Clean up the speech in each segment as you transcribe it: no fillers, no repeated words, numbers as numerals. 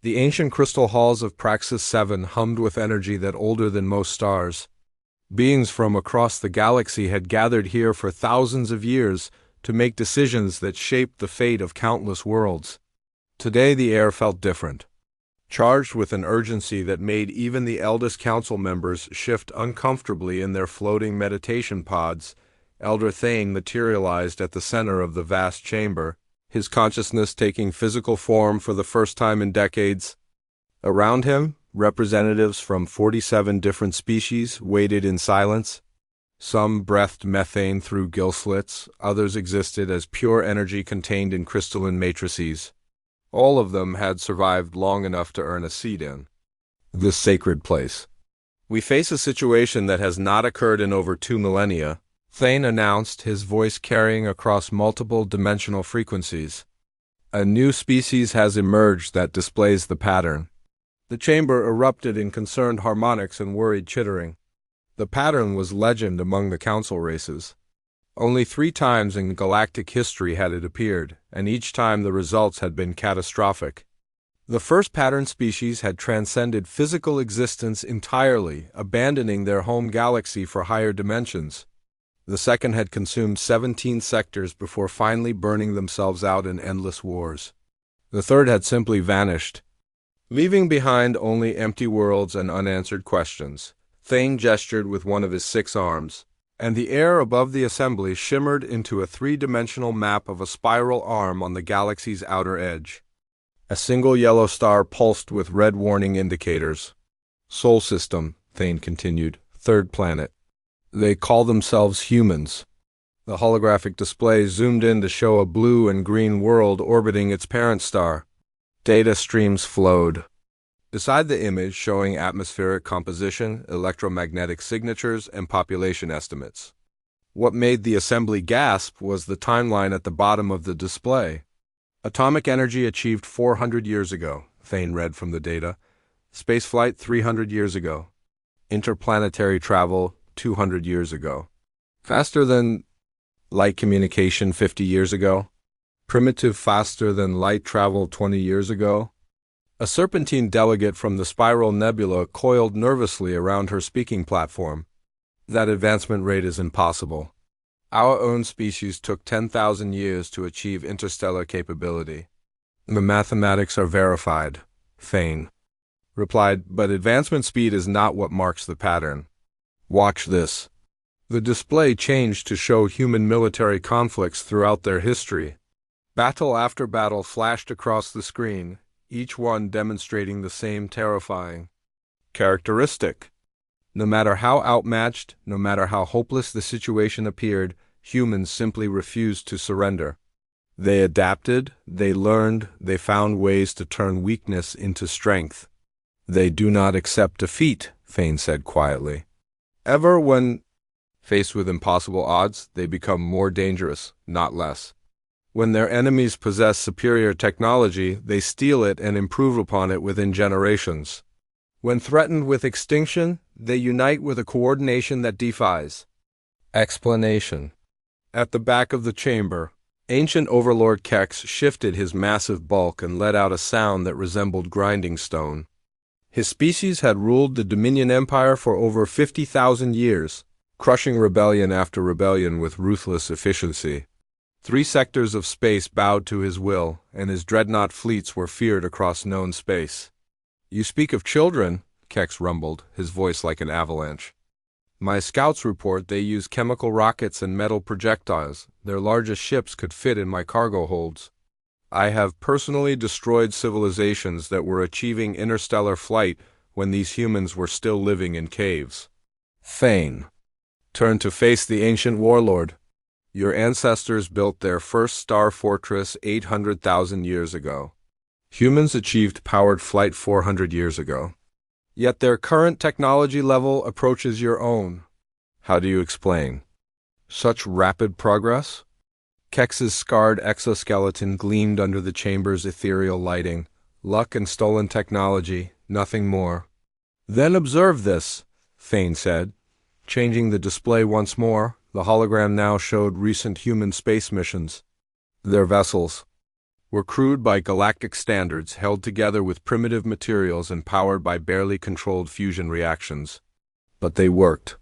The ancient crystal halls of Praxis 7 hummed with energy that older than most stars. Beings from across the galaxy had gathered here for thousands of years to make decisions that shaped the fate of countless worlds. Today the air felt different, charged with an urgency that made even the eldest council members shift uncomfortably in their floating meditation pods. Elder Thane materialized at the center of the vast chamber, his consciousness taking physical form for the first time in decades. Around him, representatives from 47 different species waited in silence. Some breathed methane through gill slits, others existed as pure energy contained in crystalline matrices. All of them had survived long enough to earn a seat in this sacred place. "We face a situation that has not occurred in over 2 millennia, Thane announced, his voice carrying across multiple dimensional frequencies. A new species has emerged that displays the pattern. The chamber erupted in concerned harmonics and worried chittering. The pattern was legend among the council races. Only 3 times in galactic history had it appeared, and each time the results had been catastrophic. The first pattern species had transcended physical existence entirely, abandoning their home galaxy for higher dimensions. The second had consumed 17 sectors before finally burning themselves out in endless wars. The third had simply vanished, leaving behind only empty worlds and unanswered questions. Thane gestured with one of his 6 arms, and the air above the assembly shimmered into a 3-dimensional map of a spiral arm on the galaxy's outer edge. A single yellow star pulsed with red warning indicators. "Sol system," Thane continued. "Third planet. They call themselves humans." The holographic display zoomed in to show a blue and green world orbiting its parent star. Data streams flowed. Beside the image, showing atmospheric composition, electromagnetic signatures, and population estimates. What made the assembly gasp was the timeline at the bottom of the display. Atomic energy achieved 400 years ago, Thane read from the data. Spaceflight 300 years ago. Interplanetary travel 200 years ago. Faster than light communication 50 years ago. Primitive faster than light travel 20 years ago. A serpentine delegate from the Spiral Nebula coiled nervously around her speaking platform. "That advancement rate is impossible. Our own species took 10,000 years to achieve interstellar capability." "The mathematics are verified," Thane replied, "but advancement speed is not what marks the pattern. Watch this." The display changed to show human military conflicts throughout their history. Battle after battle flashed across the screen, each one demonstrating the same terrifying characteristic. No matter how outmatched, no matter how hopeless the situation appeared, humans simply refused to surrender. They adapted, they learned, they found ways to turn weakness into strength. "They do not accept defeat," Thane said quietly. "Ever when faced with impossible odds, they become more dangerous, not less. When their enemies possess superior technology, they steal it and improve upon it within generations. When threatened with extinction, they unite with a coordination that defies." Explanation. At the back of the chamber, ancient Overlord Kex shifted his massive bulk and let out a sound that resembled grinding stone. His species had ruled the Dominion Empire for over 50,000 years, crushing rebellion after rebellion with ruthless efficiency. 3 sectors of space bowed to his will, and his dreadnought fleets were feared across known space. "You speak of children," Kex rumbled, his voice like an avalanche. "My scouts report they use chemical rockets and metal projectiles. Their largest ships could fit in my cargo holds. I have personally destroyed civilizations that were achieving interstellar flight when these humans were still living in caves." Thane turned to face the ancient warlord. "Your ancestors built their first star fortress 800,000 years ago. Humans achieved powered flight 400 years ago. Yet their current technology level approaches your own. How do you explain such rapid progress?" Kex's scarred exoskeleton gleamed under the chamber's ethereal lighting. "Luck and stolen technology, nothing more." "Then observe this," Thane said. Changing the display once more, the hologram now showed recent human space missions. Their vessels were crude by galactic standards, held together with primitive materials and powered by barely controlled fusion reactions. But they worked.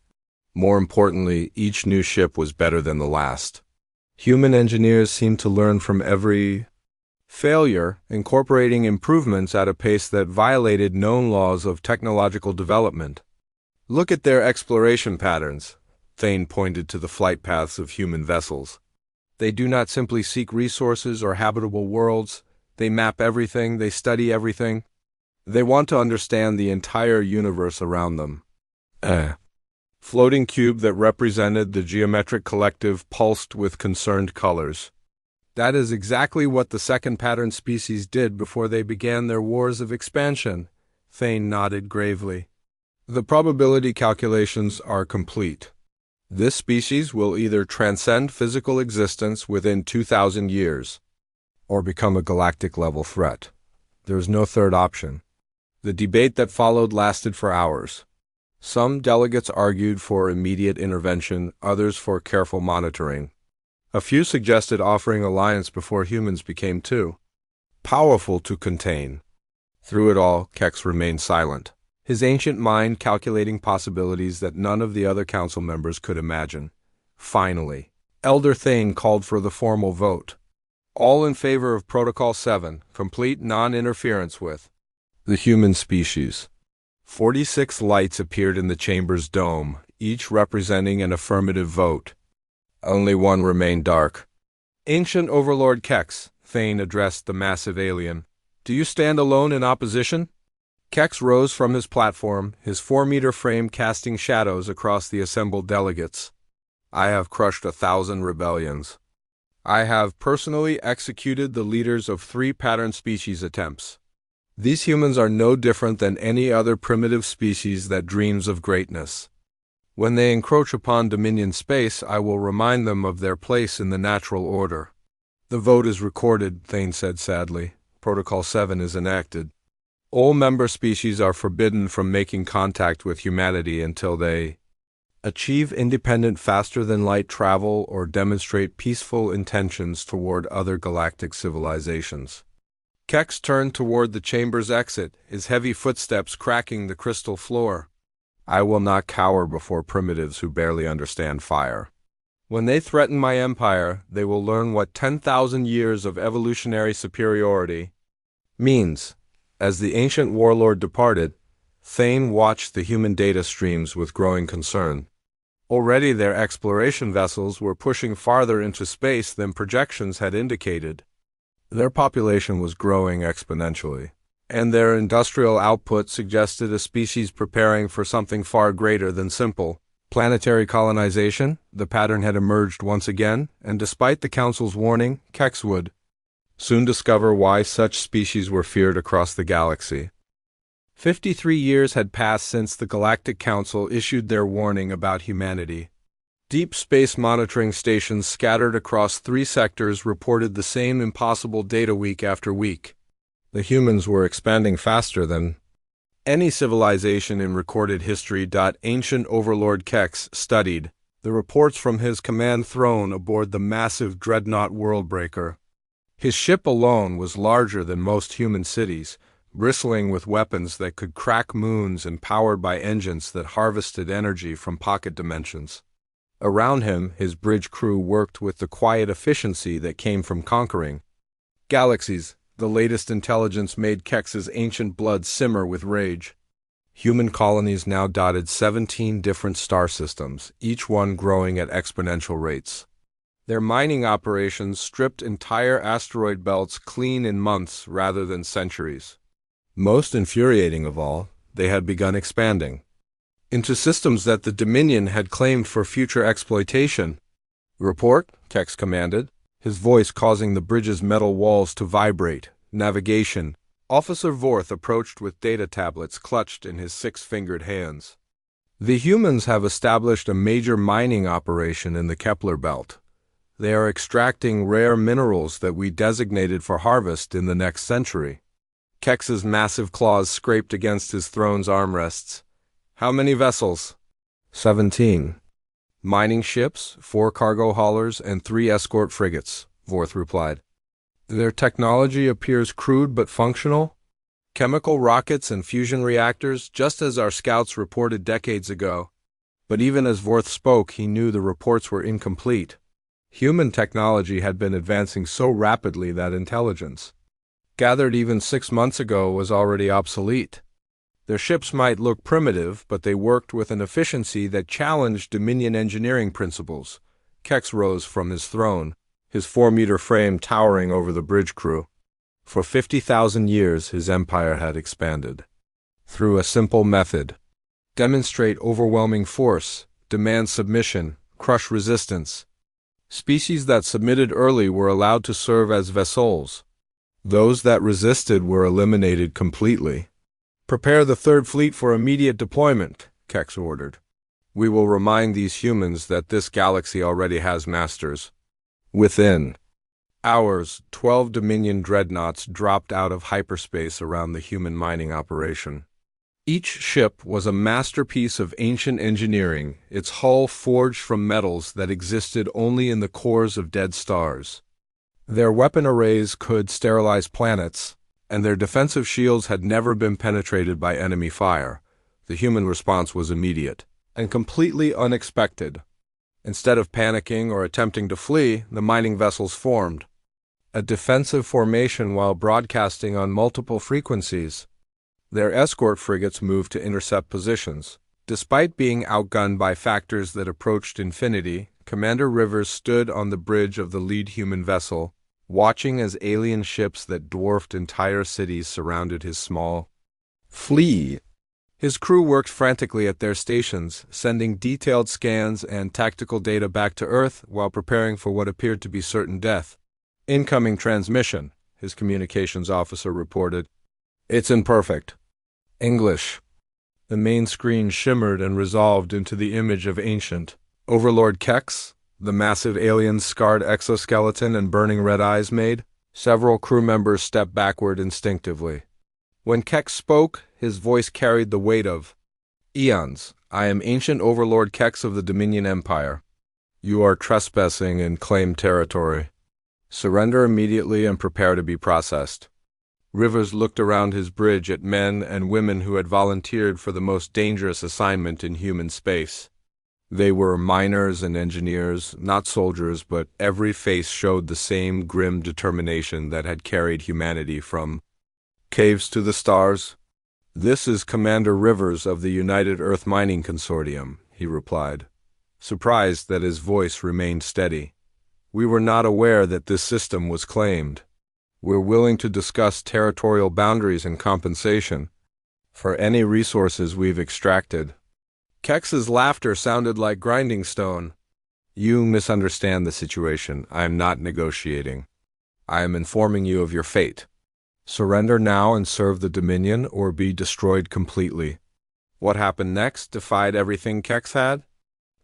More importantly, each new ship was better than the last. Human engineers seemed to learn from every failure, incorporating improvements at a pace that violated known laws of technological development. Look at their exploration patterns. Thane pointed to the flight paths of human vessels. They do not simply seek resources or habitable worlds. They map everything, they study everything. They want to understand the entire universe around them. Floating cube that represented the geometric collective pulsed with concerned colors. That is exactly what the second pattern species did before they began their wars of expansion. Thane nodded gravely. The probability calculations are complete. This species will either transcend physical existence within 2,000 years, or become a galactic-level threat. There is no third option. The debate that followed lasted for hours. Some delegates argued for immediate intervention, others for careful monitoring. A few suggested offering alliance before humans became too powerful to contain. Through it all, Kex remained silent, his ancient mind calculating possibilities that none of the other council members could imagine. Finally, Elder Thane called for the formal vote. All in favor of Protocol 7, complete non-interference with the human species. 46 lights appeared in the chamber's dome, each representing an affirmative vote. Only one remained dark. Ancient Overlord Kex, Thane addressed the massive alien. Do you stand alone in opposition? Kex rose from his platform, his 4-meter frame casting shadows across the assembled delegates. I have crushed 1,000 rebellions. I have personally executed the leaders of 3 pattern species attempts. These humans are no different than any other primitive species that dreams of greatness. When they encroach upon Dominion space, I will remind them of their place in the natural order. The vote is recorded, Thane said sadly. Protocol 7 is enacted. All member species are forbidden from making contact with humanity until they achieve independent faster-than-light travel or demonstrate peaceful intentions toward other galactic civilizations. Kex turned toward the chamber's exit, his heavy footsteps cracking the crystal floor. I will not cower before primitives who barely understand fire. When they threaten my empire, they will learn what 10,000 years of evolutionary superiority means. As the ancient warlord departed, Thane watched the human data streams with growing concern. Already their exploration vessels were pushing farther into space than projections had indicated. Their population was growing exponentially, and their industrial output suggested a species preparing for something far greater than simple planetary colonization. The pattern had emerged once again, and despite the Council's warning, Kex would soon discover why such species were feared across the galaxy. 53 years had passed since the Galactic Council issued their warning about humanity. Deep space monitoring stations scattered across 3 sectors reported the same impossible data week after week. The humans were expanding faster than any civilization in recorded history. Ancient Overlord Kex studied the reports from his command throne aboard the massive dreadnought Worldbreaker. His ship alone was larger than most human cities, bristling with weapons that could crack moons and powered by engines that harvested energy from pocket dimensions. Around him, his bridge crew worked with the quiet efficiency that came from conquering galaxies. The latest intelligence made Kex's ancient blood simmer with rage. Human colonies now dotted 17 different star systems, each one growing at exponential rates. Their mining operations stripped entire asteroid belts clean in months rather than centuries. Most infuriating of all, they had begun expanding into systems that the Dominion had claimed for future exploitation. Report, Kex commanded, his voice causing the bridge's metal walls to vibrate. Navigation. Officer Vorth approached with data tablets clutched in his 6-fingered hands. The humans have established a major mining operation in the Kepler belt. They are extracting rare minerals that we designated for harvest in the next century. Kex's massive claws scraped against his throne's armrests. How many vessels? 17. Mining ships, 4 cargo haulers, and 3 escort frigates, Vorth replied. Their technology appears crude but functional. Chemical rockets and fusion reactors, just as our scouts reported decades ago. But even as Vorth spoke, he knew the reports were incomplete. Human technology had been advancing so rapidly that intelligence, gathered even 6 months ago, was already obsolete. Their ships might look primitive, but they worked with an efficiency that challenged Dominion engineering principles. Kex rose from his throne, his 4-meter frame towering over the bridge crew. For 50,000 years his empire had expanded. Through a simple method: demonstrate overwhelming force, demand submission, crush resistance. Species that submitted early were allowed to serve as vassals. Those that resisted were eliminated completely. Prepare the Third Fleet for immediate deployment, Kex ordered. We will remind these humans that this galaxy already has masters. Within hours, 12 Dominion dreadnoughts dropped out of hyperspace around the human mining operation. Each ship was a masterpiece of ancient engineering, its hull forged from metals that existed only in the cores of dead stars. Their weapon arrays could sterilize planets, and their defensive shields had never been penetrated by enemy fire. The human response was immediate and completely unexpected. Instead of panicking or attempting to flee, the mining vessels formed a defensive formation while broadcasting on multiple frequencies. Their escort frigates moved to intercept positions. Despite being outgunned by factors that approached infinity, Commander Rivers stood on the bridge of the lead human vessel, watching as alien ships that dwarfed entire cities surrounded his small fleet. His crew worked frantically at their stations, sending detailed scans and tactical data back to Earth while preparing for what appeared to be certain death. Incoming transmission, his communications officer reported. It's imperfect. English. The main screen shimmered and resolved into the image of ancient Overlord Kex, the massive alien's scarred exoskeleton and burning red eyes made. Several crew members stepped backward instinctively. When Kex spoke, his voice carried the weight of eons. I am ancient Overlord Kex of the Dominion Empire. You are trespassing in claimed territory. Surrender immediately and prepare to be processed. Rivers looked around his bridge at men and women who had volunteered for the most dangerous assignment in human space. They were miners and engineers, not soldiers, but every face showed the same grim determination that had carried humanity from caves to the stars. This is Commander Rivers of the United Earth Mining Consortium, he replied, surprised that his voice remained steady. We were not aware that this system was claimed. We're willing to discuss territorial boundaries and compensation for any resources we've extracted. Kex's laughter sounded like grinding stone. You misunderstand the situation. I am not negotiating. I am informing you of your fate. Surrender now and serve the Dominion, or be destroyed completely. What happened next defied everything Kex had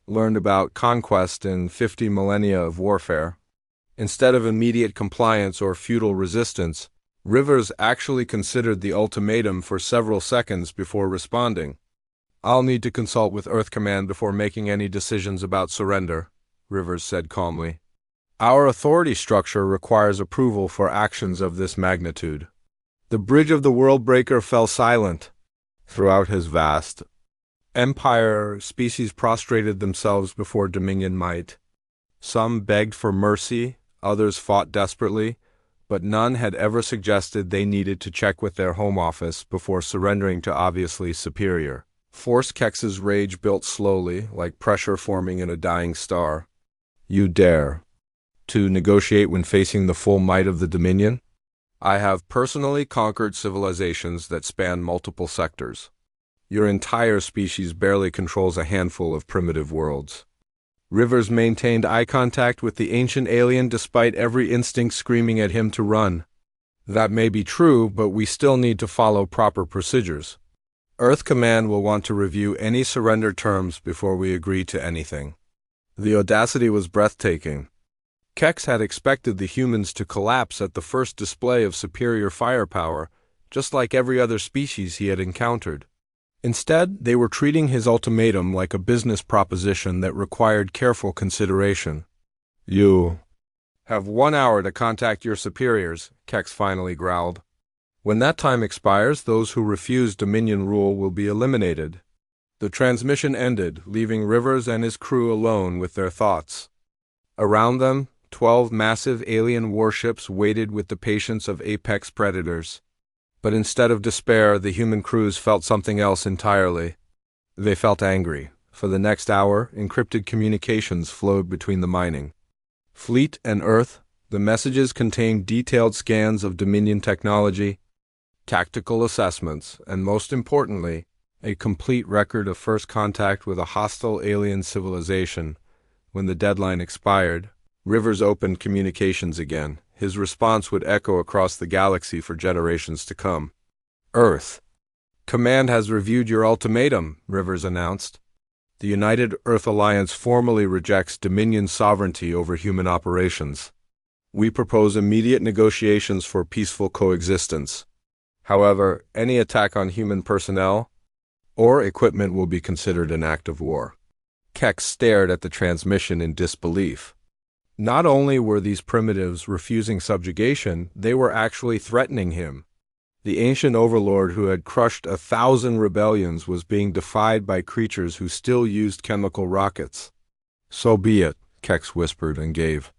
learned about conquest in 50 millennia of warfare. Instead of immediate compliance or futile resistance, Rivers actually considered the ultimatum for several seconds before responding. I'll need to consult with Earth Command before making any decisions about surrender, Rivers said calmly. Our authority structure requires approval for actions of this magnitude. The bridge of the Worldbreaker fell silent. Throughout his vast empire, species prostrated themselves before Dominion might. Some begged for mercy, others fought desperately, but none had ever suggested they needed to check with their home office before surrendering to obviously superior force. Kex's rage built slowly, like pressure forming in a dying star. You dare to negotiate when facing the full might of the Dominion? I have personally conquered civilizations that span multiple sectors. Your entire species barely controls a handful of primitive worlds. Rivers maintained eye contact with the ancient alien despite every instinct screaming at him to run. That may be true, but we still need to follow proper procedures. Earth Command will want to review any surrender terms before we agree to anything. The audacity was breathtaking. Kex had expected the humans to collapse at the first display of superior firepower, just like every other species he had encountered. Instead, they were treating his ultimatum like a business proposition that required careful consideration. You Have 1 hour to contact your superiors, Kex finally growled. When that time expires, those who refuse Dominion rule will be eliminated. The transmission ended, leaving Rivers and his crew alone with their thoughts. Around them, 12 massive alien warships waited with the patience of apex predators. But instead of despair, the human crews felt something else entirely. They felt angry. For the next hour, encrypted communications flowed between the mining fleet and Earth. The messages contained detailed scans of Dominion technology, tactical assessments, and most importantly, a complete record of first contact with a hostile alien civilization. When the deadline expired, Rivers opened communications again. His response would echo across the galaxy for generations to come. Earth. Command has reviewed your ultimatum, Rivers announced. The United Earth Alliance formally rejects Dominion sovereignty over human operations. We propose immediate negotiations for peaceful coexistence. However, any attack on human personnel or equipment will be considered an act of war. Kex stared at the transmission in disbelief. Not only were these primitives refusing subjugation, they were actually threatening him. The ancient overlord who had crushed 1,000 rebellions was being defied by creatures who still used chemical rockets. So be it, Kex whispered and gave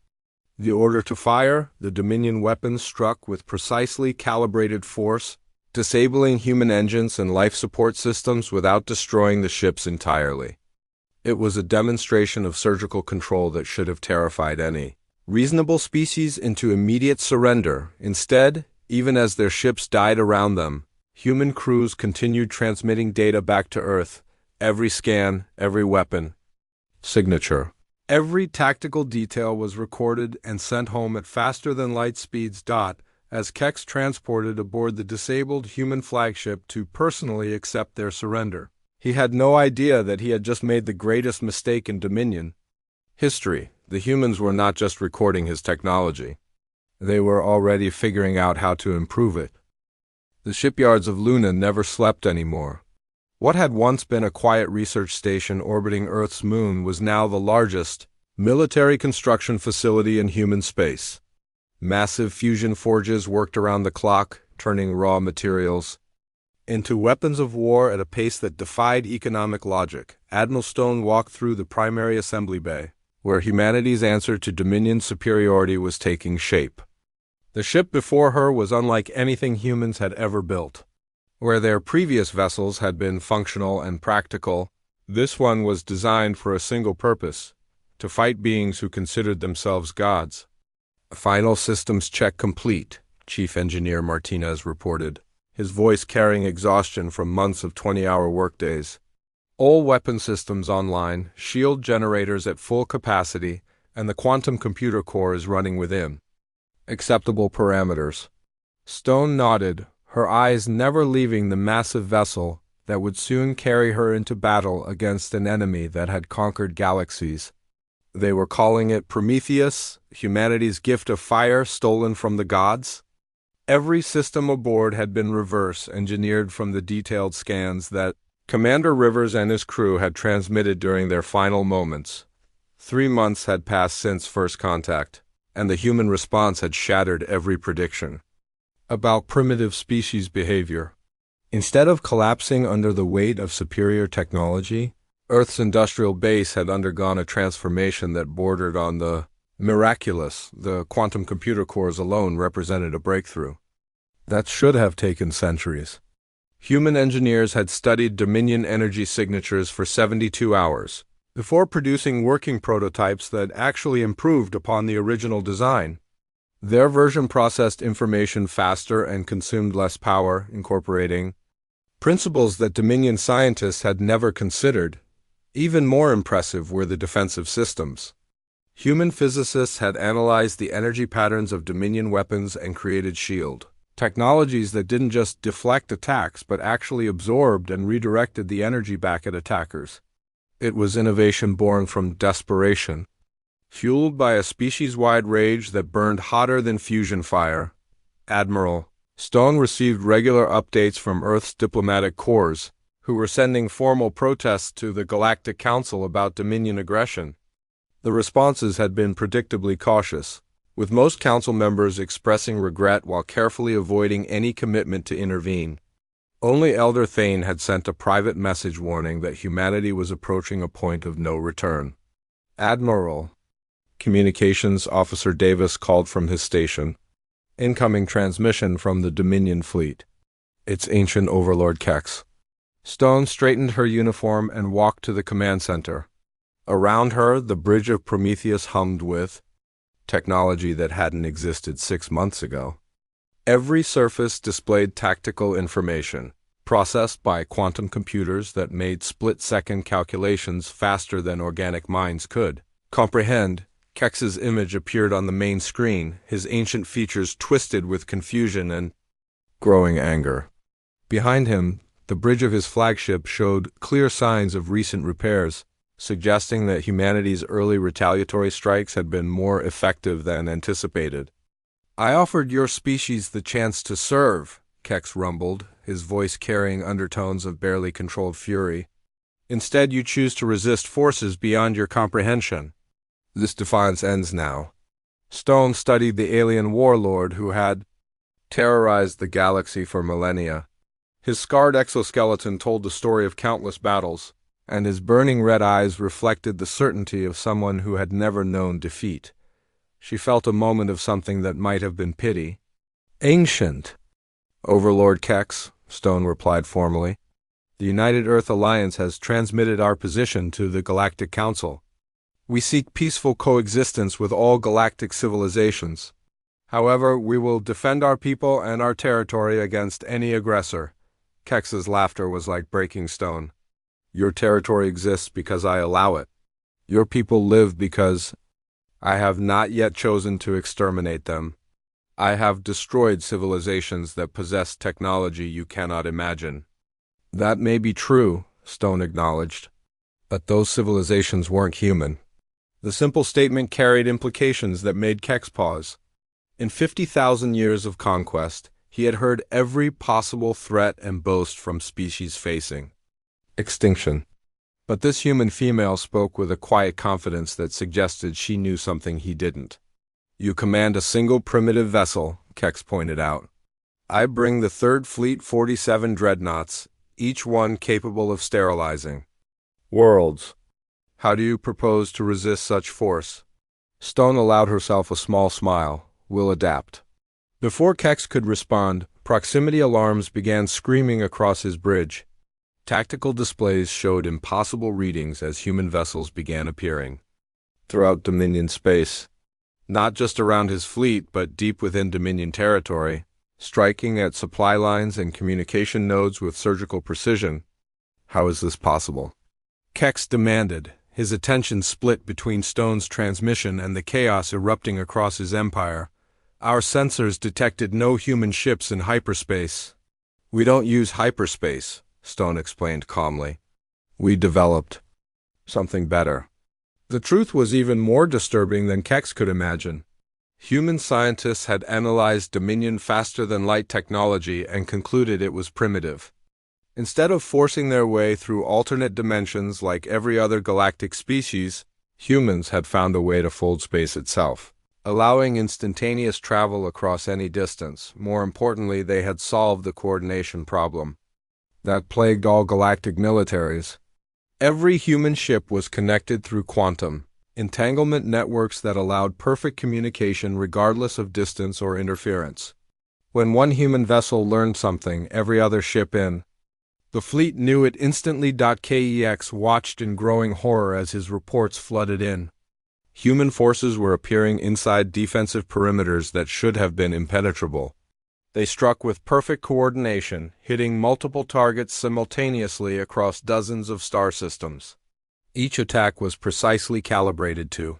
the order to fire. The Dominion weapons struck with precisely calibrated force, disabling human engines and life support systems without destroying the ships entirely. It was a demonstration of surgical control that should have terrified any reasonable species into immediate surrender. Instead, even as their ships died around them, human crews continued transmitting data back to Earth. Every scan, every weapon, signature, every tactical detail was recorded and sent home at faster than light speeds. As Kex transported aboard the disabled human flagship to personally accept their surrender. He had no idea that he had just made the greatest mistake in Dominion history. The humans were not just recording his technology. They were already figuring out how to improve it. The shipyards of Luna never slept anymore. What had once been a quiet research station orbiting Earth's moon was now the largest military construction facility in human space. Massive fusion forges worked around the clock, turning raw materials into weapons of war at a pace that defied economic logic. Admiral Stone walked through the primary assembly bay, where humanity's answer to Dominion superiority was taking shape. The ship before her was unlike anything humans had ever built. Where their previous vessels had been functional and practical, this one was designed for a single purpose: to fight beings who considered themselves gods. Final systems check complete, Chief Engineer Martinez reported, his voice carrying exhaustion from months of 20-hour workdays. All weapon systems online, shield generators at full capacity, and the quantum computer core is running within acceptable parameters. Stone nodded, her eyes never leaving the massive vessel that would soon carry her into battle against an enemy that had conquered galaxies. They were calling it Prometheus, humanity's gift of fire stolen from the gods. Every system aboard had been reverse engineered from the detailed scans that Commander Rivers and his crew had transmitted during their final moments. 3 months had passed since first contact, and the human response had shattered every prediction about primitive species behavior. Instead of collapsing under the weight of superior technology, Earth's industrial base had undergone a transformation that bordered on the miraculous. The quantum computer cores alone represented a breakthrough that should have taken centuries. Human engineers had studied Dominion energy signatures for 72 hours before producing working prototypes that actually improved upon the original design. Their version processed information faster and consumed less power, incorporating principles that Dominion scientists had never considered. Even more impressive were the defensive systems. Human physicists had analyzed the energy patterns of Dominion weapons and created shield technologies that didn't just deflect attacks but actually absorbed and redirected the energy back at attackers. It was innovation born from desperation, fueled by a species-wide rage that burned hotter than fusion fire. Admiral Stone received regular updates from Earth's diplomatic corps, who were sending formal protests to the Galactic Council about Dominion aggression. The responses had been predictably cautious. with most council members expressing regret while carefully avoiding any commitment to intervene. Only Elder Thane had sent a private message warning that humanity was approaching a point of no return. Admiral, Communications Officer Davis called from his station. Incoming transmission from the Dominion fleet. It's Ancient Overlord Kex. Stone straightened her uniform and walked to the command center. Around her, the bridge of Prometheus hummed with technology that hadn't existed 6 months ago. Every surface displayed tactical information, processed by quantum computers that made split-second calculations faster than organic minds could comprehend. Kex's image appeared on the main screen, his ancient features twisted with confusion and growing anger. Behind him, the bridge of his flagship showed clear signs of recent repairs, suggesting that humanity's early retaliatory strikes had been more effective than anticipated. I offered your species the chance to serve, Kex rumbled, his voice carrying undertones of barely controlled fury. Instead, you choose to resist forces beyond your comprehension. This defiance ends now. Stone studied the alien warlord who had terrorized the galaxy for millennia. His scarred exoskeleton told the story of countless battles, and his burning red eyes reflected the certainty of someone who had never known defeat. She felt a moment of something that might have been pity. Ancient Overlord Kex, Stone replied formally. The United Earth Alliance has transmitted our position to the Galactic Council. We seek peaceful coexistence with all galactic civilizations. However, we will defend our people and our territory against any aggressor. Kex's laughter was like breaking stone. Your territory exists because I allow it. Your people live because I have not yet chosen to exterminate them. I have destroyed civilizations that possess technology you cannot imagine. That may be true, Stone acknowledged, but those civilizations weren't human. The simple statement carried implications that made Kex pause. In 50,000 years of conquest, he had heard every possible threat and boast from species facing extinction. But this human female spoke with a quiet confidence that suggested she knew something he didn't. You command a single primitive vessel, Kex pointed out. I bring the Third Fleet 47 dreadnoughts, each one capable of sterilizing worlds. How do you propose to resist such force? Stone allowed herself a small smile. We'll adapt. Before Kex could respond, proximity alarms began screaming across his bridge. Tactical displays showed impossible readings as human vessels began appearing throughout Dominion space, not just around his fleet but deep within Dominion territory, striking at supply lines and communication nodes with surgical precision. How is this possible? Kex demanded, his attention split between Stone's transmission and the chaos erupting across his empire. Our sensors detected no human ships in hyperspace. We don't use hyperspace, Stone explained calmly. We developed something better. The truth was even more disturbing than Kex could imagine. Human scientists had analyzed Dominion faster-than-light technology and concluded it was primitive. Instead of forcing their way through alternate dimensions like every other galactic species, humans had found a way to fold space itself, allowing instantaneous travel across any distance. More importantly, they had solved the coordination problem that plagued all galactic militaries. Every human ship was connected through quantum entanglement networks that allowed perfect communication regardless of distance or interference. When one human vessel learned something, every other ship in the fleet knew it instantly. Kex watched in growing horror as his reports flooded in. Human forces were appearing inside defensive perimeters that should have been impenetrable. They struck with perfect coordination, hitting multiple targets simultaneously across dozens of star systems. Each attack was precisely calibrated to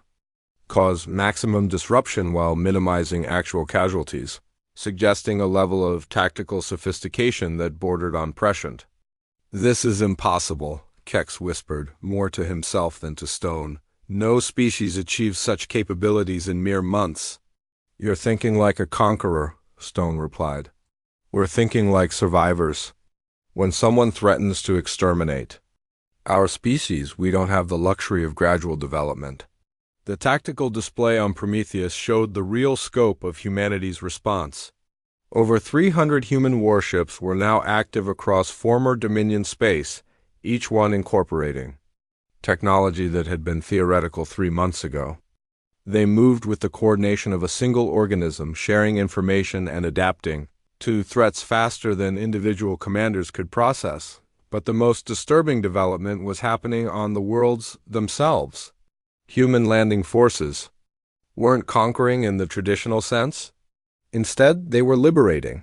cause maximum disruption while minimizing actual casualties, suggesting a level of tactical sophistication that bordered on prescient. This is impossible, Kex whispered, more to himself than to Stone. No species achieves such capabilities in mere months. You're thinking like a conqueror, Stone replied. We're thinking like survivors. When someone threatens to exterminate our species, we don't have the luxury of gradual development. The tactical display on Prometheus showed the real scope of humanity's response. Over 300 human warships were now active across former Dominion space, each one incorporating technology that had been theoretical 3 months ago. They moved with the coordination of a single organism, sharing information and adapting to threats faster than individual commanders could process. But the most disturbing development was happening on the worlds themselves. Human landing forces weren't conquering in the traditional sense. Instead, they were liberating.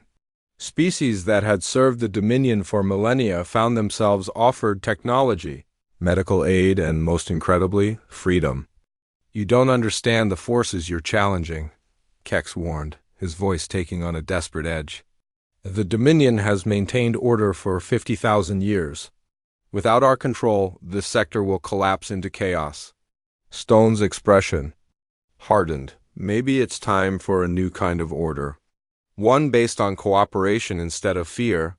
Species that had served the Dominion for millennia found themselves offered technology, medical aid, and, most incredibly, freedom. "You don't understand the forces you're challenging," Kex warned, his voice taking on a desperate edge. "The Dominion has maintained order for 50,000 years. Without our control, this sector will collapse into chaos." Stone's expression hardened. Maybe it's time for a new kind of order. One based on cooperation instead of fear.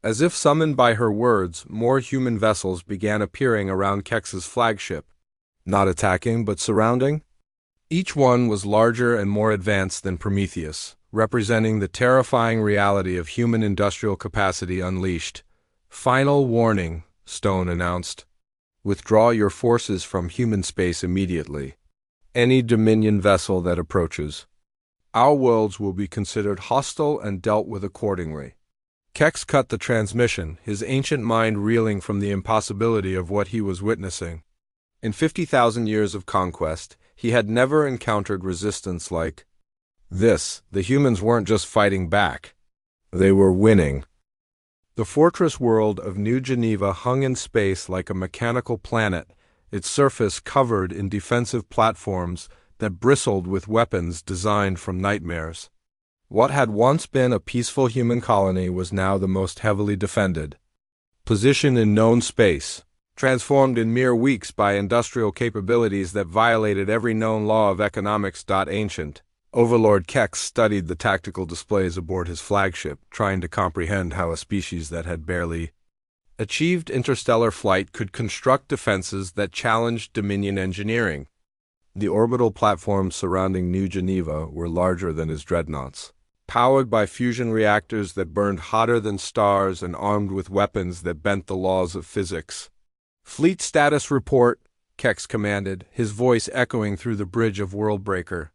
As if summoned by her words, more human vessels began appearing around Kex's flagship. Not attacking, but surrounding. Each one was larger and more advanced than Prometheus, representing the terrifying reality of human industrial capacity unleashed. "Final warning," Stone announced. "Withdraw your forces from human space immediately. Any Dominion vessel that approaches our worlds will be considered hostile and dealt with accordingly." Kex cut the transmission, his ancient mind reeling from the impossibility of what he was witnessing. In 50,000 years of conquest, he had never encountered resistance like this. The humans weren't just fighting back. They were winning. The fortress world of New Geneva hung in space like a mechanical planet, its surface covered in defensive platforms that bristled with weapons designed from nightmares. What had once been a peaceful human colony was now the most heavily defended position in known space, transformed in mere weeks by industrial capabilities that violated every known law of economics. Ancient Overlord Kex studied the tactical displays aboard his flagship, trying to comprehend how a species that had barely achieved interstellar flight could construct defenses that challenged Dominion engineering. The orbital platforms surrounding New Geneva were larger than his dreadnoughts, powered by fusion reactors that burned hotter than stars and armed with weapons that bent the laws of physics. "Fleet status report," Kex commanded, his voice echoing through the bridge of Worldbreaker.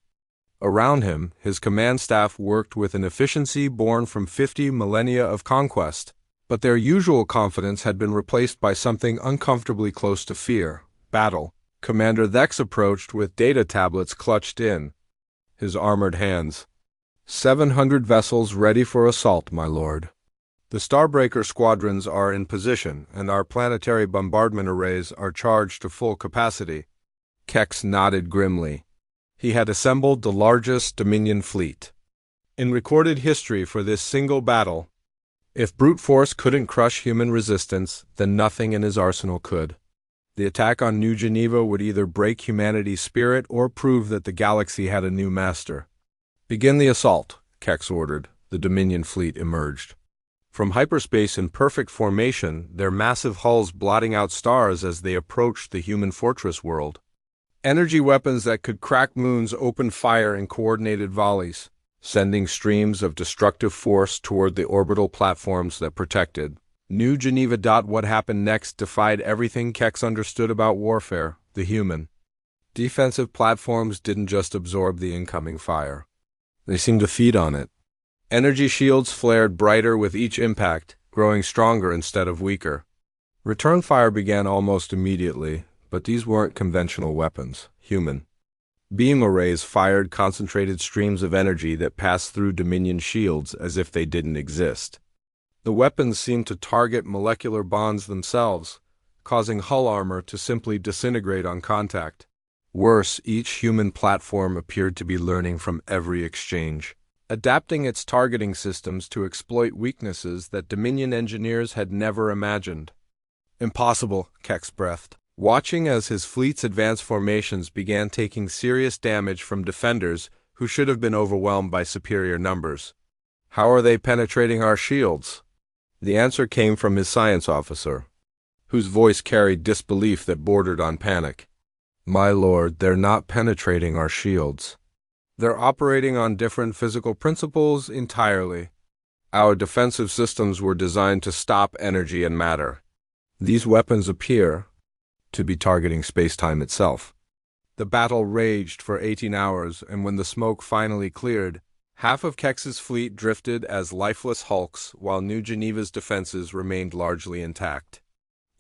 Around him, his command staff worked with an efficiency born from 50 millennia of conquest, but their usual confidence had been replaced by something uncomfortably close to fear: battle. Commander Thex approached with data tablets clutched in his armored hands. 700 vessels ready for assault, my lord. The Starbreaker squadrons are in position, and our planetary bombardment arrays are charged to full capacity." Kex nodded grimly. He had assembled the largest Dominion fleet in recorded history for this single battle. If brute force couldn't crush human resistance, then nothing in his arsenal could. The attack on New Geneva would either break humanity's spirit or prove that the galaxy had a new master. "Begin the assault," Kex ordered. The Dominion fleet emerged from hyperspace in perfect formation, their massive hulls blotting out stars as they approached the human fortress world. Energy weapons that could crack moons opened fire in coordinated volleys, sending streams of destructive force toward the orbital platforms that protected New Geneva. What happened next defied everything Kex understood about warfare. The human defensive platforms didn't just absorb the incoming fire. They seemed to feed on it. Energy shields flared brighter with each impact, growing stronger instead of weaker. Return fire began almost immediately, but these weren't conventional weapons. Human beam arrays fired concentrated streams of energy that passed through Dominion shields as if they didn't exist. The weapons seemed to target molecular bonds themselves, causing hull armor to simply disintegrate on contact. Worse, each human platform appeared to be learning from every exchange, adapting its targeting systems to exploit weaknesses that Dominion engineers had never imagined. "Impossible," Kex breathed, watching as his fleet's advanced formations began taking serious damage from defenders who should have been overwhelmed by superior numbers. "How are they penetrating our shields?" The answer came from his science officer, whose voice carried disbelief that bordered on panic. My lord, they're not penetrating our shields. They're operating on different physical principles entirely. Our defensive systems were designed to stop energy and matter. These weapons appear to be targeting space-time itself. The battle raged for 18 hours, and when the smoke finally cleared, half of Kex's fleet drifted as lifeless hulks, while New Geneva's defenses remained largely intact.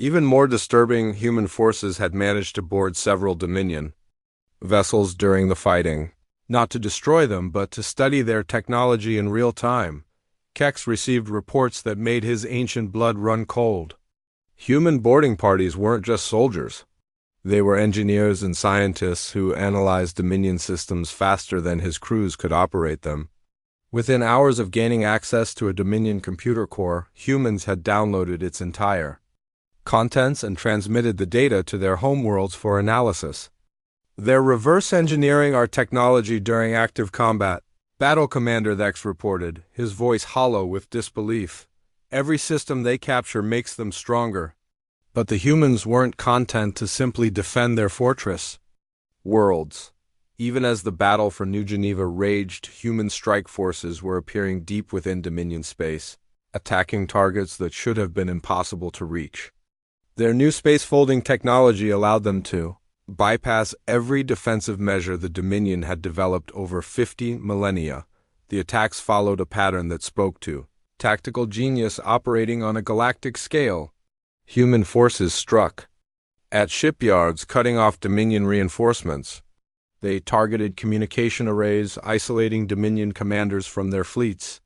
Even more disturbing, human forces had managed to board several Dominion vessels during the fighting, not to destroy them, but to study their technology in real time. Kex received reports that made his ancient blood run cold. Human boarding parties weren't just soldiers. They were engineers and scientists who analyzed Dominion systems faster than his crews could operate them. Within hours of gaining access to a Dominion computer core, humans had downloaded its entire contents and transmitted the data to their homeworlds for analysis. They're reverse engineering our technology during active combat, Battle Commander Thex reported, his voice hollow with disbelief. Every system they capture makes them stronger. But the humans weren't content to simply defend their fortress. Worlds. Even as the battle for New Geneva raged, human strike forces were appearing deep within Dominion space, attacking targets that should have been impossible to reach. Their new space-folding technology allowed them to bypass every defensive measure the Dominion had developed over 50 millennia. The attacks followed a pattern that spoke to tactical genius operating on a galactic scale. Human forces struck at shipyards, cutting off Dominion reinforcements. They targeted communication arrays, isolating Dominion commanders from their fleets.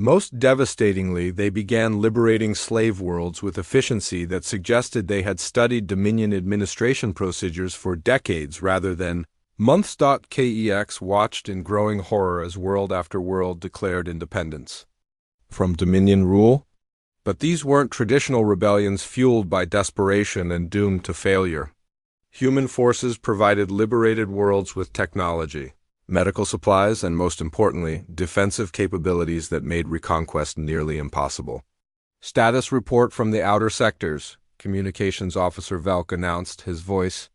Most devastatingly, they began liberating slave worlds with efficiency that suggested they had studied Dominion administration procedures for decades rather than months. Kex watched in growing horror as world after world declared independence from Dominion rule. But these weren't traditional rebellions fueled by desperation and doomed to failure. Human forces provided liberated worlds with technology, medical supplies, and most importantly, defensive capabilities that made reconquest nearly impossible. Status report from the outer sectors, Communications Officer Velk announced, his voice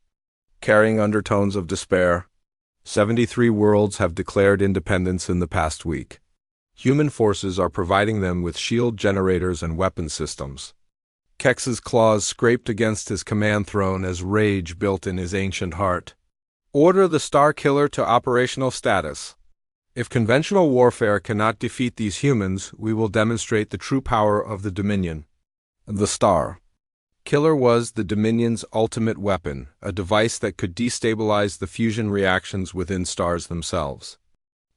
carrying undertones of despair. 73 worlds have declared independence in the past week. Human forces are providing them with shield generators and weapon systems. Kex's claws scraped against his command throne as rage built in his ancient heart. Order the Star Killer to operational status. If conventional warfare cannot defeat these humans, we will demonstrate the true power of the Dominion. The Star Killer was the Dominion's ultimate weapon, a device that could destabilize the fusion reactions within stars themselves.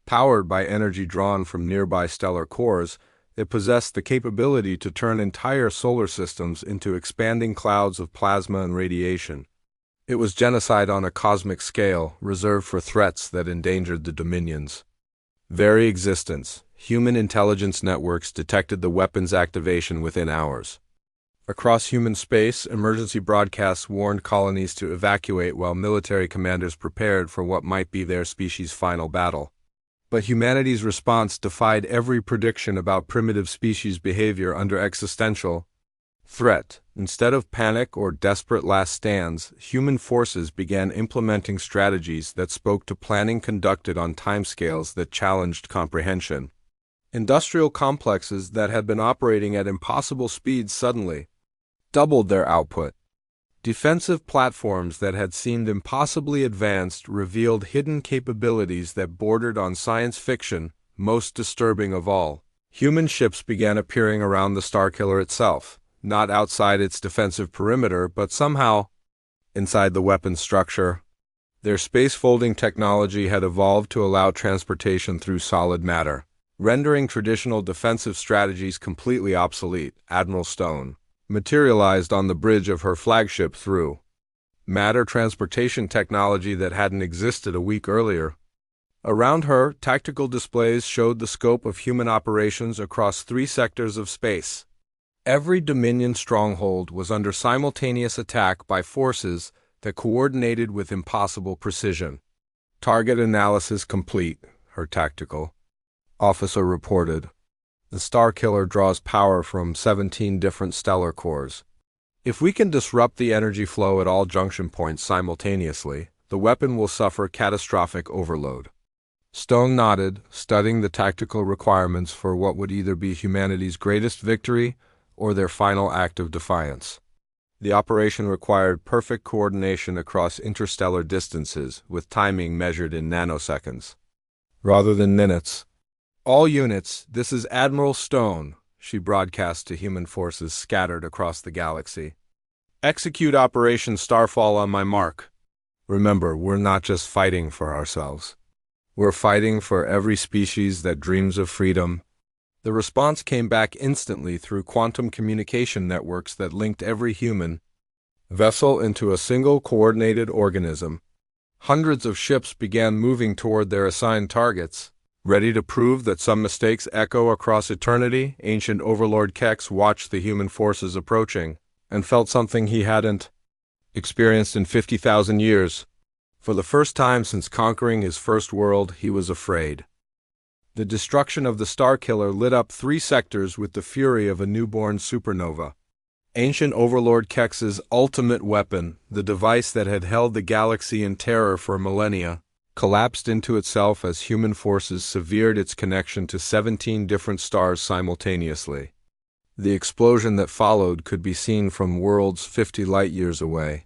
Powered by energy drawn from nearby stellar cores, it possessed the capability to turn entire solar systems into expanding clouds of plasma and radiation. It was genocide on a cosmic scale, reserved for threats that endangered the Dominions' very existence. Human intelligence networks detected the weapon's activation within hours. Across human space, emergency broadcasts warned colonies to evacuate while military commanders prepared for what might be their species' final battle. But humanity's response defied every prediction about primitive species behavior under existential threat. Instead of panic or desperate last stands, human forces began implementing strategies that spoke to planning conducted on timescales that challenged comprehension. Industrial complexes that had been operating at impossible speeds suddenly doubled their output. Defensive platforms that had seemed impossibly advanced revealed hidden capabilities that bordered on science fiction. Most disturbing of all, human ships began appearing around the Starkiller itself, not outside its defensive perimeter, but somehow inside the weapon structure. Their space-folding technology had evolved to allow transportation through solid matter, rendering traditional defensive strategies completely obsolete. Admiral Stone materialized on the bridge of her flagship through matter transportation technology that hadn't existed a week earlier. Around her, tactical displays showed the scope of human operations across 3 sectors of space. Every Dominion stronghold was under simultaneous attack by forces that coordinated with impossible precision. Target analysis complete, her tactical officer reported. The Starkiller draws power from 17 different stellar cores. If we can disrupt the energy flow at all junction points simultaneously, the weapon will suffer catastrophic overload. Stone nodded, studying the tactical requirements for what would either be humanity's greatest victory or their final act of defiance. The operation required perfect coordination across interstellar distances, with timing measured in nanoseconds, rather than minutes. All units, this is Admiral Stone, she broadcast to human forces scattered across the galaxy. Execute Operation Starfall on my mark. Remember, we're not just fighting for ourselves. We're fighting for every species that dreams of freedom. The response came back instantly through quantum communication networks that linked every human vessel into a single coordinated organism. Hundreds of ships began moving toward their assigned targets. Ready to prove that some mistakes echo across eternity, ancient Overlord Kex watched the human forces approaching and felt something he hadn't experienced in 50,000 years. For the first time since conquering his first world, he was afraid. The destruction of the Starkiller lit up 3 sectors with the fury of a newborn supernova. Ancient Overlord Kex's ultimate weapon, the device that had held the galaxy in terror for millennia, collapsed into itself as human forces severed its connection to 17 different stars simultaneously. The explosion that followed could be seen from worlds 50 light-years away.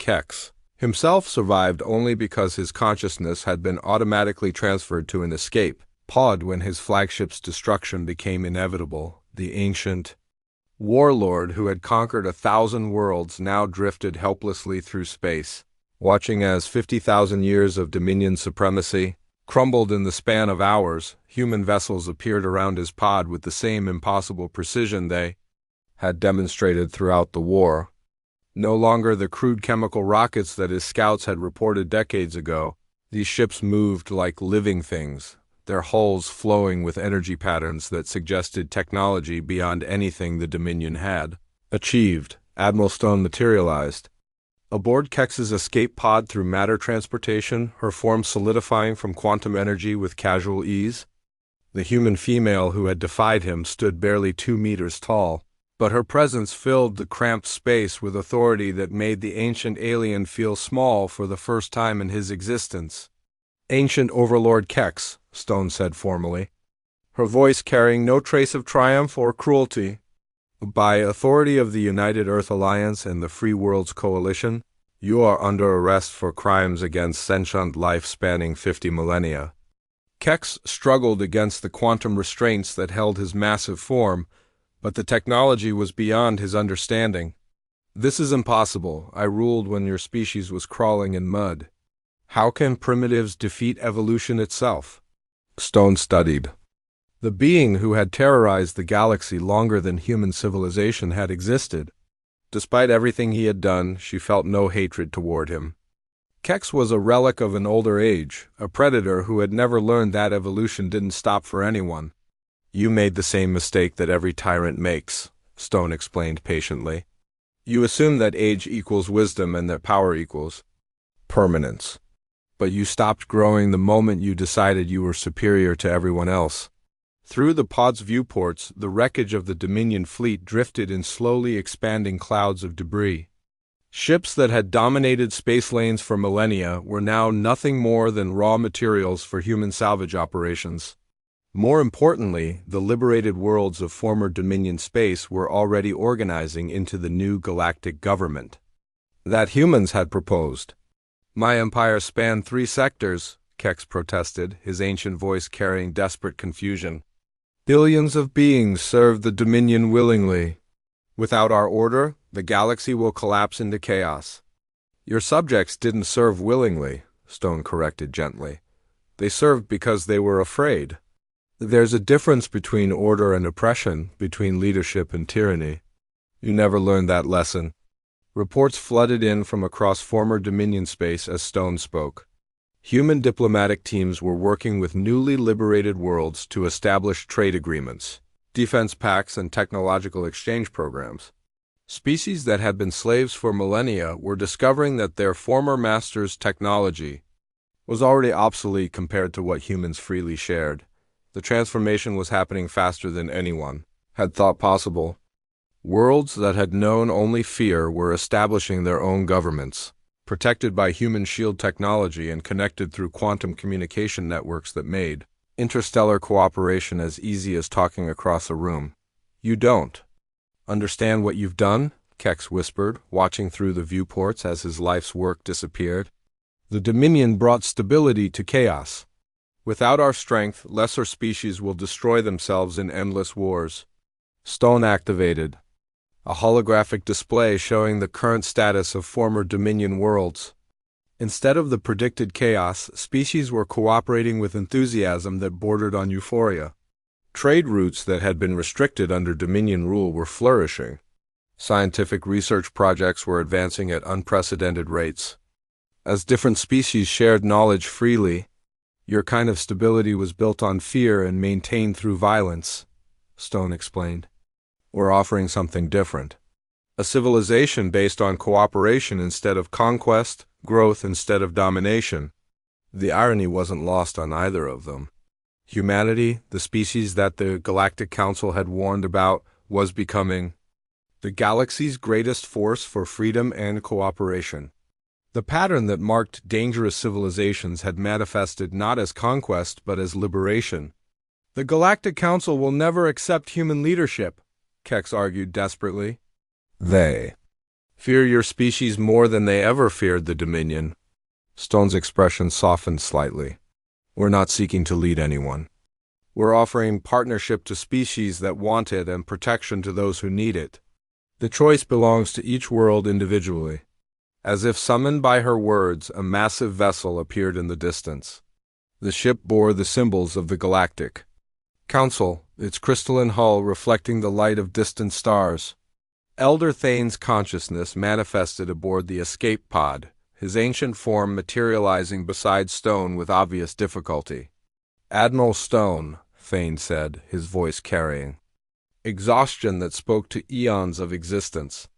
Kex himself survived only because his consciousness had been automatically transferred to an escape pod when his flagship's destruction became inevitable. The ancient warlord who had conquered 1,000 worlds now drifted helplessly through space, watching as 50,000 years of Dominion supremacy crumbled in the span of hours. Human vessels appeared around his pod with the same impossible precision they had demonstrated throughout the war. No longer the crude chemical rockets that his scouts had reported decades ago, these ships moved like living things, their hulls flowing with energy patterns that suggested technology beyond anything the Dominion had achieved. Admiral Stone materialized aboard Kex's escape pod through matter transportation, her form solidifying from quantum energy with casual ease. The human female who had defied him stood barely 2 meters tall, but her presence filled the cramped space with authority that made the ancient alien feel small for the first time in his existence. Ancient Overlord Kex, Stone said formally, her voice carrying no trace of triumph or cruelty. By authority of the United Earth Alliance and the Free Worlds Coalition, you are under arrest for crimes against sentient life spanning 50 millennia. Kex struggled against the quantum restraints that held his massive form, but the technology was beyond his understanding. This is impossible. I ruled when your species was crawling in mud. How can primitives defeat evolution itself? Stone studied. The being who had terrorized the galaxy longer than human civilization had existed. Despite everything he had done, she felt no hatred toward him. Kex was a relic of an older age, a predator who had never learned that evolution didn't stop for anyone. You made the same mistake that every tyrant makes, Stone explained patiently. You assume that age equals wisdom and that power equals permanence. But you stopped growing the moment you decided you were superior to everyone else. Through the pod's viewports, the wreckage of the Dominion fleet drifted in slowly expanding clouds of debris. Ships that had dominated space lanes for millennia were now nothing more than raw materials for human salvage operations. More importantly, the liberated worlds of former Dominion space were already organizing into the new galactic government that humans had proposed. My empire spanned 3 sectors, Kex protested, his ancient voice carrying desperate confusion. Billions of beings serve the Dominion willingly. Without our order, the galaxy will collapse into chaos. Your subjects didn't serve willingly, Stone corrected gently. They served because they were afraid. There's a difference between order and oppression, between leadership and tyranny. You never learned that lesson. Reports flooded in from across former Dominion space as Stone spoke. Human diplomatic teams were working with newly liberated worlds to establish trade agreements, defense pacts, and technological exchange programs. Species that had been slaves for millennia were discovering that their former masters' technology was already obsolete compared to what humans freely shared. The transformation was happening faster than anyone had thought possible. Worlds that had known only fear were establishing their own governments, protected by human shield technology and connected through quantum communication networks that made interstellar cooperation as easy as talking across a room. You don't understand what you've done? Kex whispered, watching through the viewports as his life's work disappeared. The Dominion brought stability to chaos. Without our strength, lesser species will destroy themselves in endless wars. Stone activated. A holographic display showing the current status of former Dominion worlds. Instead of the predicted chaos, species were cooperating with enthusiasm that bordered on euphoria. Trade routes that had been restricted under Dominion rule were flourishing. Scientific research projects were advancing at unprecedented rates. As different species shared knowledge freely, your kind of stability was built on fear and maintained through violence, Stone explained. We're offering something different. A civilization based on cooperation instead of conquest, growth instead of domination. The irony wasn't lost on either of them. Humanity, the species that the Galactic Council had warned about, was becoming the galaxy's greatest force for freedom and cooperation. The pattern that marked dangerous civilizations had manifested not as conquest but as liberation. The Galactic Council will never accept human leadership, Kex argued desperately. They fear your species more than they ever feared the Dominion. Stone's expression softened slightly. We're not seeking to lead anyone. We're offering partnership to species that want it and protection to those who need it. The choice belongs to each world individually. As if summoned by her words, a massive vessel appeared in the distance. The ship bore the symbols of the Galactic Council, its crystalline hull reflecting the light of distant stars. Elder Thane's consciousness manifested aboard the escape pod, his ancient form materializing beside Stone with obvious difficulty. Admiral Stone, Thane said, his voice carrying exhaustion that spoke to eons of existence.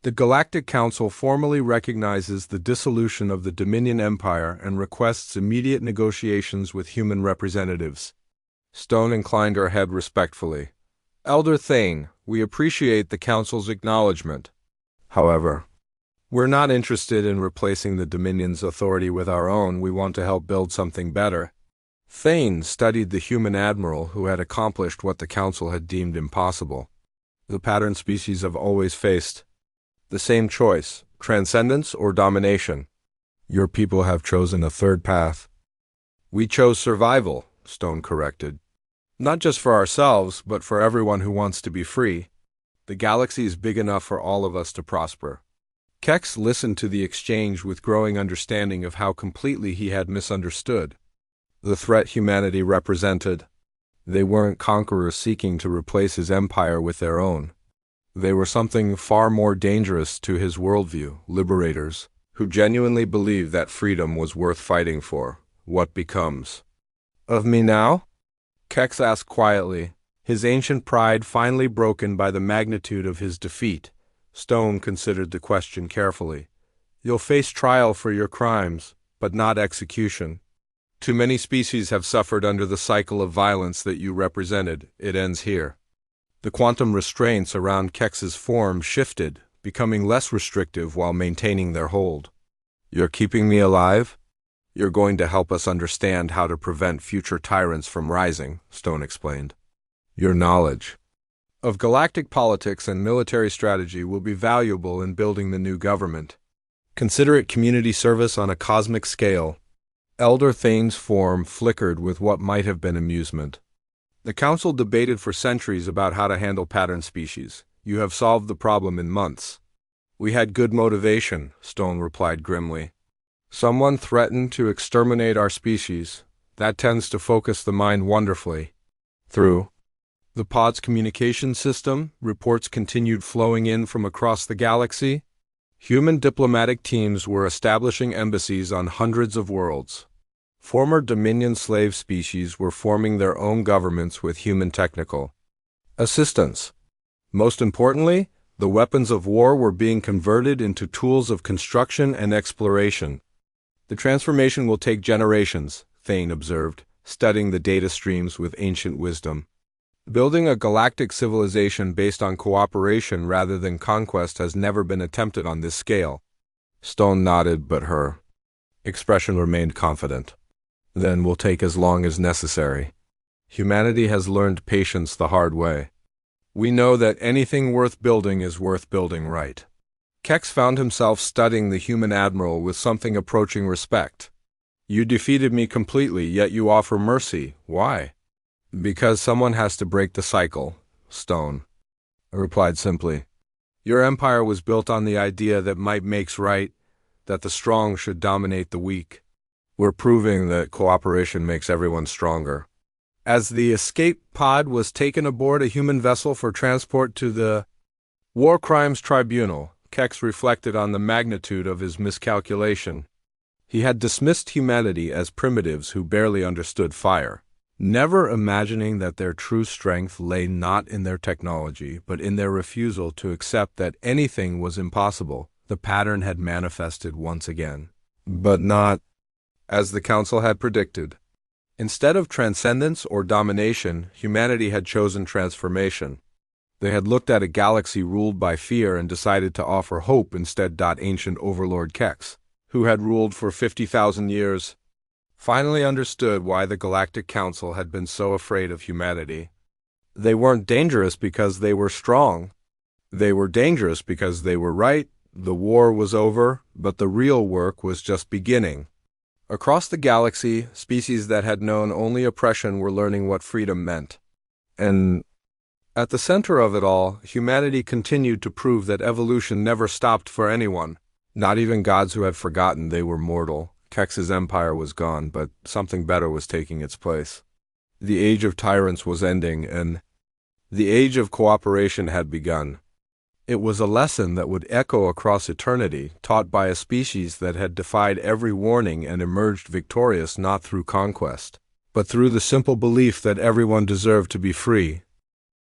The Galactic Council formally recognizes the dissolution of the Dominion Empire and requests immediate negotiations with human representatives. Stone inclined her head respectfully. Elder Thane, we appreciate the Council's acknowledgement. However, we're not interested in replacing the Dominion's authority with our own. We want to help build something better. Thane studied the human admiral who had accomplished what the Council had deemed impossible. The pattern species have always faced the same choice, transcendence or domination. Your people have chosen a third path. We chose survival, Stone corrected. Not just for ourselves, but for everyone who wants to be free. The galaxy is big enough for all of us to prosper. Kex listened to the exchange with growing understanding of how completely he had misunderstood the threat humanity represented. They weren't conquerors seeking to replace his empire with their own. They were something far more dangerous to his worldview, liberators, who genuinely believed that freedom was worth fighting for. What becomes of me now? Kex asked quietly, his ancient pride finally broken by the magnitude of his defeat. Stone considered the question carefully. You'll face trial for your crimes, but not execution. Too many species have suffered under the cycle of violence that you represented. It ends here. The quantum restraints around Kex's form shifted, becoming less restrictive while maintaining their hold. You're keeping me alive? You're going to help us understand how to prevent future tyrants from rising, Stone explained. Your knowledge of galactic politics and military strategy will be valuable in building the new government. Consider it community service on a cosmic scale. Elder Thane's form flickered with what might have been amusement. The Council debated for centuries about how to handle pattern species. You have solved the problem in months. We had good motivation, Stone replied grimly. Someone threatened to exterminate our species. That tends to focus the mind wonderfully. Through the pod's communication system, reports continued flowing in from across the galaxy. Human diplomatic teams were establishing embassies on hundreds of worlds. Former Dominion slave species were forming their own governments with human technical assistance. Most importantly, the weapons of war were being converted into tools of construction and exploration. The transformation will take generations, Thane observed, studying the data streams with ancient wisdom. Building a galactic civilization based on cooperation rather than conquest has never been attempted on this scale. Stone nodded, but her expression remained confident. Then we'll take as long as necessary. Humanity has learned patience the hard way. We know that anything worth building is worth building right. Kex found himself studying the human admiral with something approaching respect. You defeated me completely, yet you offer mercy. Why? Because someone has to break the cycle, Stone replied simply. Your empire was built on the idea that might makes right, that the strong should dominate the weak. We're proving that cooperation makes everyone stronger. As the escape pod was taken aboard a human vessel for transport to the War Crimes Tribunal, Kex reflected on the magnitude of his miscalculation. He had dismissed humanity as primitives who barely understood fire, never imagining that their true strength lay not in their technology, but in their refusal to accept that anything was impossible. The pattern had manifested once again. But not as the Council had predicted. Instead of transcendence or domination, humanity had chosen transformation. They had looked at a galaxy ruled by fear and decided to offer hope instead. Ancient Overlord Kex, who had ruled for 50,000 years, finally understood why the Galactic Council had been so afraid of humanity. They weren't dangerous because they were strong. They were dangerous because they were right. The war was over, but the real work was just beginning. Across the galaxy, species that had known only oppression were learning what freedom meant. And at the center of it all, humanity continued to prove that evolution never stopped for anyone. Not even gods who had forgotten they were mortal. Kex's empire was gone, but something better was taking its place. The age of tyrants was ending, and the age of cooperation had begun. It was a lesson that would echo across eternity, taught by a species that had defied every warning and emerged victorious not through conquest, but through the simple belief that everyone deserved to be free.